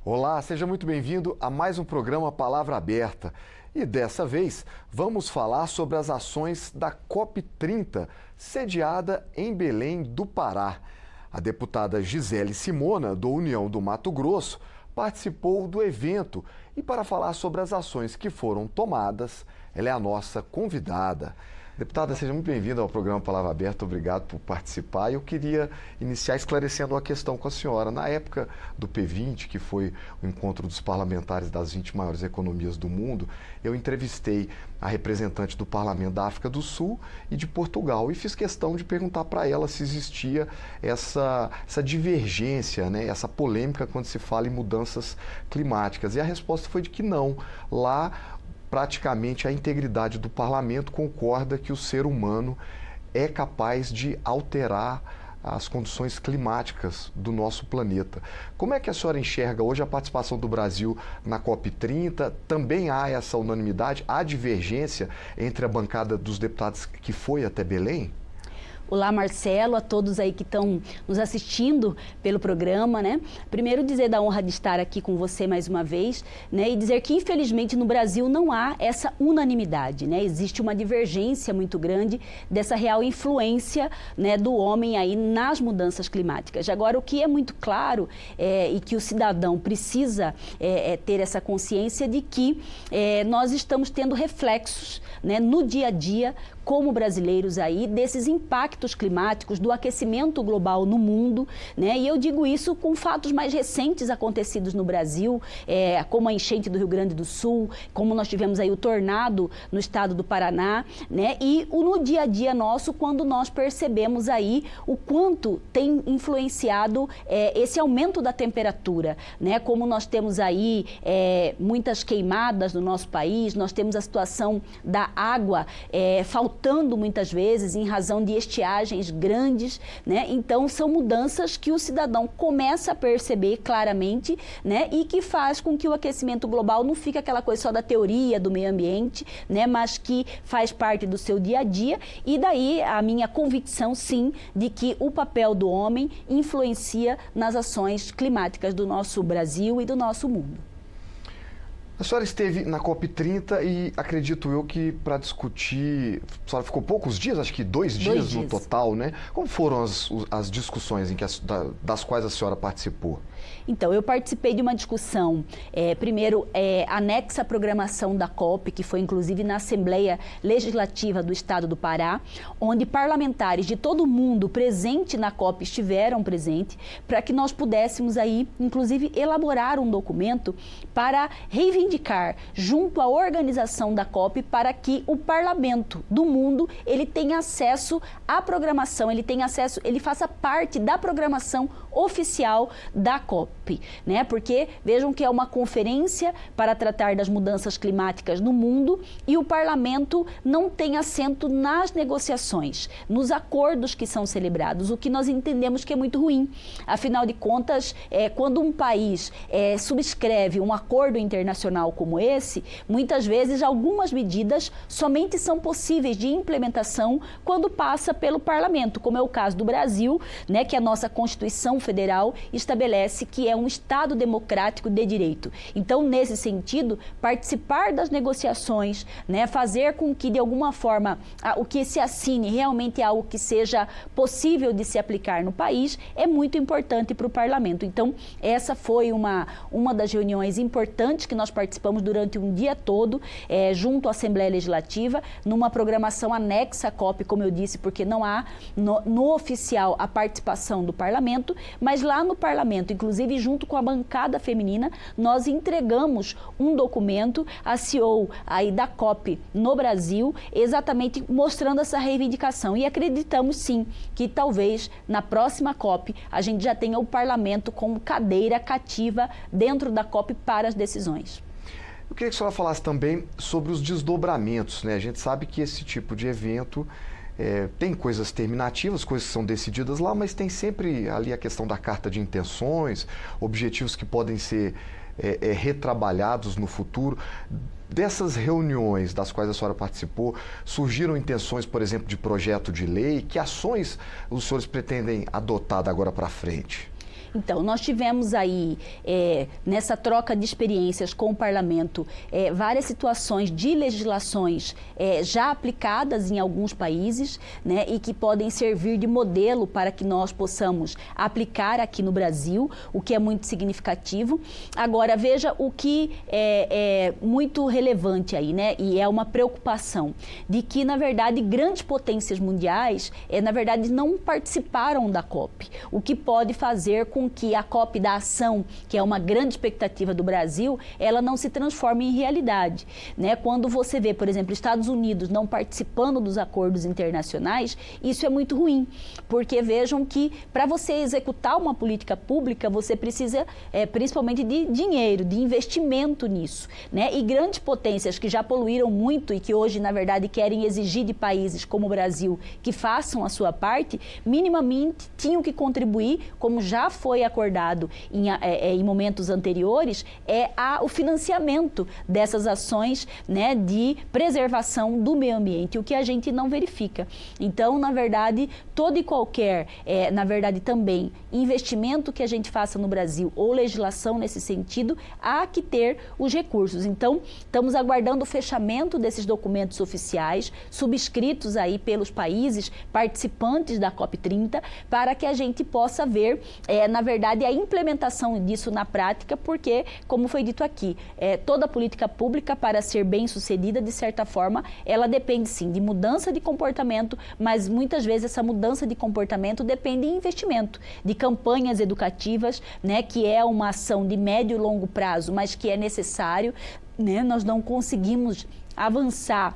Olá, seja muito bem-vindo a mais um programa Palavra Aberta. E dessa vez vamos falar sobre as ações da COP30, sediada em Belém do Pará. A deputada Gisele Simona, do União do Mato Grosso, participou do evento e para falar sobre as ações que foram tomadas, ela é a nossa convidada. Deputada, seja muito bem-vinda ao programa Palavra Aberta, obrigado por participar. Eu queria iniciar esclarecendo uma questão com a senhora. Na época do P20, que foi o encontro dos parlamentares das 20 maiores economias do mundo, eu entrevistei a representante do Parlamento da África do Sul e de Portugal e fiz questão de perguntar para ela se existia essa divergência, né, essa polêmica quando se fala em mudanças climáticas. E a resposta foi de que não. Lá, praticamente a integridade do parlamento concorda que o ser humano é capaz de alterar as condições climáticas do nosso planeta. Como é que a senhora enxerga hoje a participação do Brasil na COP30? Também há essa unanimidade, há divergência entre a bancada dos deputados que foi até Belém? Olá, Marcelo, a todos aí que estão nos assistindo pelo programa, né? Primeiro dizer da honra de estar aqui com você mais uma vez, né? E dizer que infelizmente no Brasil não há essa unanimidade, né? Existe uma divergência muito grande dessa real influência, né, do homem aí nas mudanças climáticas. Agora, o que é muito claro e que o cidadão precisa ter essa consciência de que nós estamos tendo reflexos, né, no dia a dia como brasileiros aí, desses impactos climáticos, do aquecimento global no mundo, né? E eu digo isso com fatos mais recentes acontecidos no Brasil, como a enchente do Rio Grande do Sul, como nós tivemos aí o tornado no estado do Paraná, né? E no dia a dia nosso, quando nós percebemos aí o quanto tem influenciado esse aumento da temperatura, né? Como nós temos aí muitas queimadas no nosso país, nós temos a situação da água faltando muitas vezes em razão de estiagens grandes, né? Então são mudanças que o cidadão começa a perceber claramente, né? E que faz com que o aquecimento global não fique aquela coisa só da teoria do meio ambiente, né? Mas que faz parte do seu dia a dia, e daí a minha convicção, sim, de que o papel do homem influencia nas ações climáticas do nosso Brasil e do nosso mundo. A senhora esteve na COP30 e acredito eu que para discutir, a senhora ficou poucos dias, acho que 2 dias no total, né? Como foram as discussões das quais a senhora participou? Então, eu participei de uma discussão, primeiro, anexa à programação da COP, que foi inclusive na Assembleia Legislativa do Estado do Pará, onde parlamentares de todo o mundo presente na COP estiveram presentes, para que nós pudéssemos aí, inclusive, elaborar um documento para reivindicar, junto à organização da COP, para que o parlamento do mundo, ele tenha acesso à programação, ele faça parte da programação oficial da COP, né? Porque vejam que é uma conferência para tratar das mudanças climáticas no mundo e o parlamento não tem assento nas negociações, nos acordos que são celebrados, o que nós entendemos que é muito ruim. Afinal de contas, quando um país subscreve um acordo internacional como esse, muitas vezes algumas medidas somente são possíveis de implementação quando passa pelo parlamento, como é o caso do Brasil, né, que a nossa Constituição Federal estabelece que é um Estado democrático de direito. Então, nesse sentido, participar das negociações, né, fazer com que, de alguma forma, o que se assine realmente é algo que seja possível de se aplicar no país, é muito importante para o parlamento. Então, essa foi uma das reuniões importantes que nós participamos durante um dia todo, junto à Assembleia Legislativa, numa programação anexa à COP, como eu disse, porque não há no oficial a participação do parlamento, mas lá no parlamento, inclusive junto com a bancada feminina, nós entregamos um documento à CEO aí da COP no Brasil, exatamente mostrando essa reivindicação. E acreditamos sim que talvez na próxima COP a gente já tenha o parlamento como cadeira cativa dentro da COP para as decisões. Eu queria que a senhora falasse também sobre os desdobramentos, né? A gente sabe que esse tipo de evento tem coisas terminativas, coisas que são decididas lá, mas tem sempre ali a questão da carta de intenções, objetivos que podem ser retrabalhados no futuro. Dessas reuniões das quais a senhora participou, surgiram intenções, por exemplo, de projeto de lei? Que ações os senhores pretendem adotar da agora para frente? Então, nós tivemos aí, nessa troca de experiências com o Parlamento, várias situações de legislações já aplicadas em alguns países, né, e que podem servir de modelo para que nós possamos aplicar aqui no Brasil, o que é muito significativo. Agora, veja o que é muito relevante aí, né, e é uma preocupação, de que, na verdade, grandes potências mundiais, na verdade, não participaram da COP, o que pode fazer com que a COP da ação, que é uma grande expectativa do Brasil, ela não se transforme em realidade, né? Quando você vê, por exemplo, Estados Unidos não participando dos acordos internacionais, isso é muito ruim, porque vejam que para você executar uma política pública, você precisa principalmente de dinheiro, de investimento nisso, né? E grandes potências que já poluíram muito e que hoje, na verdade, querem exigir de países como o Brasil que façam a sua parte, minimamente tinham que contribuir, como já foi acordado em momentos anteriores, o financiamento dessas ações, né, de preservação do meio ambiente, o que a gente não verifica. Então, na verdade, todo e qualquer, na verdade também, investimento que a gente faça no Brasil ou legislação nesse sentido, há que ter os recursos. Então, estamos aguardando o fechamento desses documentos oficiais, subscritos aí pelos países participantes da COP30, para que a gente possa ver, na verdade, a implementação disso na prática, porque, como foi dito aqui, toda política pública, para ser bem sucedida, de certa forma, ela depende sim de mudança de comportamento, mas muitas vezes essa mudança de comportamento depende de investimento, de campanhas educativas, né, que é uma ação de médio e longo prazo, mas que é necessário, né? Nós não conseguimos avançar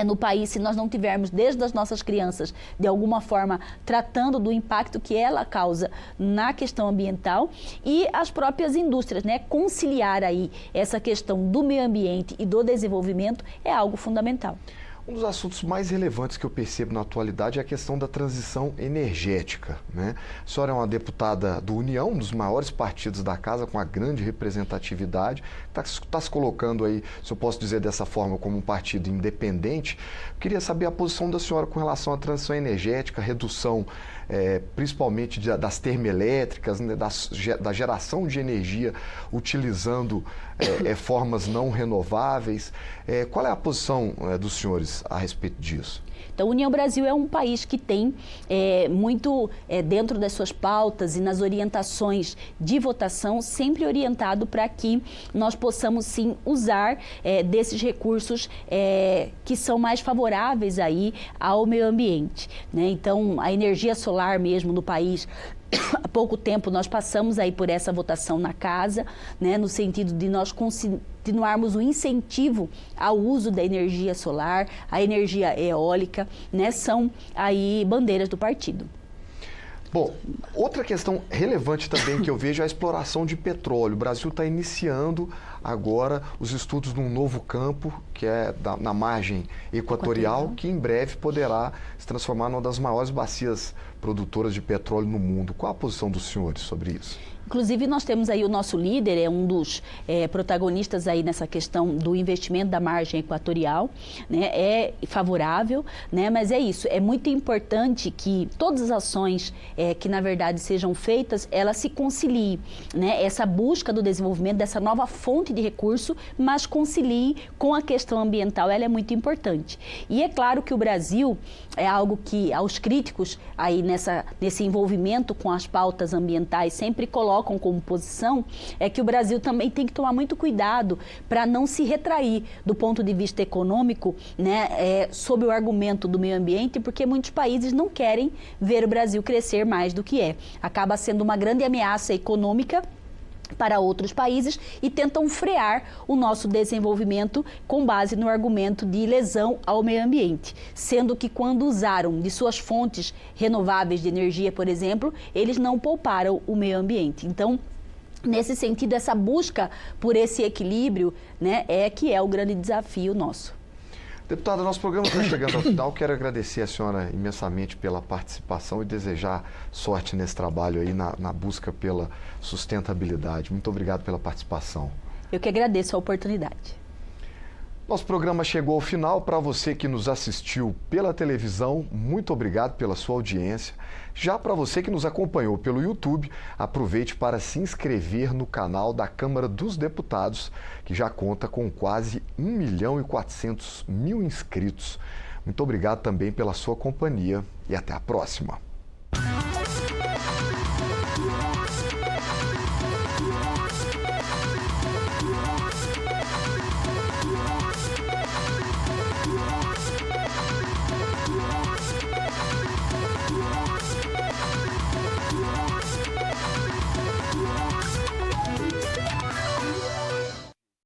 no país, se nós não tivermos desde as nossas crianças, de alguma forma, tratando do impacto que ela causa na questão ambiental, e as próprias indústrias, né? Conciliar aí essa questão do meio ambiente e do desenvolvimento é algo fundamental. Um dos assuntos mais relevantes que eu percebo na atualidade é a questão da transição energética, né? A senhora é uma deputada do União, um dos maiores partidos da casa, com uma grande representatividade, está se colocando aí, se eu posso dizer dessa forma, como um partido independente. Eu queria saber a posição da senhora com relação à transição energética, redução principalmente das termoelétricas, né, da geração de energia utilizando formas não renováveis. Qual é a posição dos senhores a respeito disso? Então, a União Brasil é um país que tem muito dentro das suas pautas e nas orientações de votação, sempre orientado para que nós possamos sim usar desses recursos que são mais favoráveis aí ao meio ambiente, né? Então, a energia solar mesmo no país, há pouco tempo nós passamos aí por essa votação na casa, né, no sentido de nós continuarmos o incentivo ao uso da energia solar, a energia eólica, né, são aí bandeiras do partido. Bom, outra questão relevante também que eu vejo é a exploração de petróleo. O Brasil está iniciando agora os estudos num novo campo, que é na margem equatorial, que em breve poderá se transformar numa das maiores bacias produtoras de petróleo no mundo. Qual a posição dos senhores sobre isso? Inclusive, nós temos aí o nosso líder, um dos protagonistas aí nessa questão do investimento da margem equatorial, né? É favorável, né? Mas é isso, é muito importante que todas as ações que, na verdade, sejam feitas, elas se conciliem, né? Essa busca do desenvolvimento dessa nova fonte de recurso, mas concilie com a questão ambiental, ela é muito importante. E é claro que o Brasil é algo que, aos críticos aí nesse envolvimento com as pautas ambientais, sempre colocam como posição, é que o Brasil também tem que tomar muito cuidado para não se retrair do ponto de vista econômico, né, sob o argumento do meio ambiente, porque muitos países não querem ver o Brasil crescer mais do que é. Acaba sendo uma grande ameaça econômica para outros países e tentam frear o nosso desenvolvimento com base no argumento de lesão ao meio ambiente, sendo que quando usaram de suas fontes renováveis de energia, por exemplo, eles não pouparam o meio ambiente. Então, nesse sentido, essa busca por esse equilíbrio, né, que é o grande desafio nosso. Deputada, nosso programa está chegando ao final. Quero agradecer a senhora imensamente pela participação e desejar sorte nesse trabalho aí na busca pela sustentabilidade. Muito obrigado pela participação. Eu que agradeço a oportunidade. Nosso programa chegou ao final. Para você que nos assistiu pela televisão, muito obrigado pela sua audiência. Já para você que nos acompanhou pelo YouTube, aproveite para se inscrever no canal da Câmara dos Deputados, que já conta com quase 1.400.000 inscritos. Muito obrigado também pela sua companhia e até a próxima.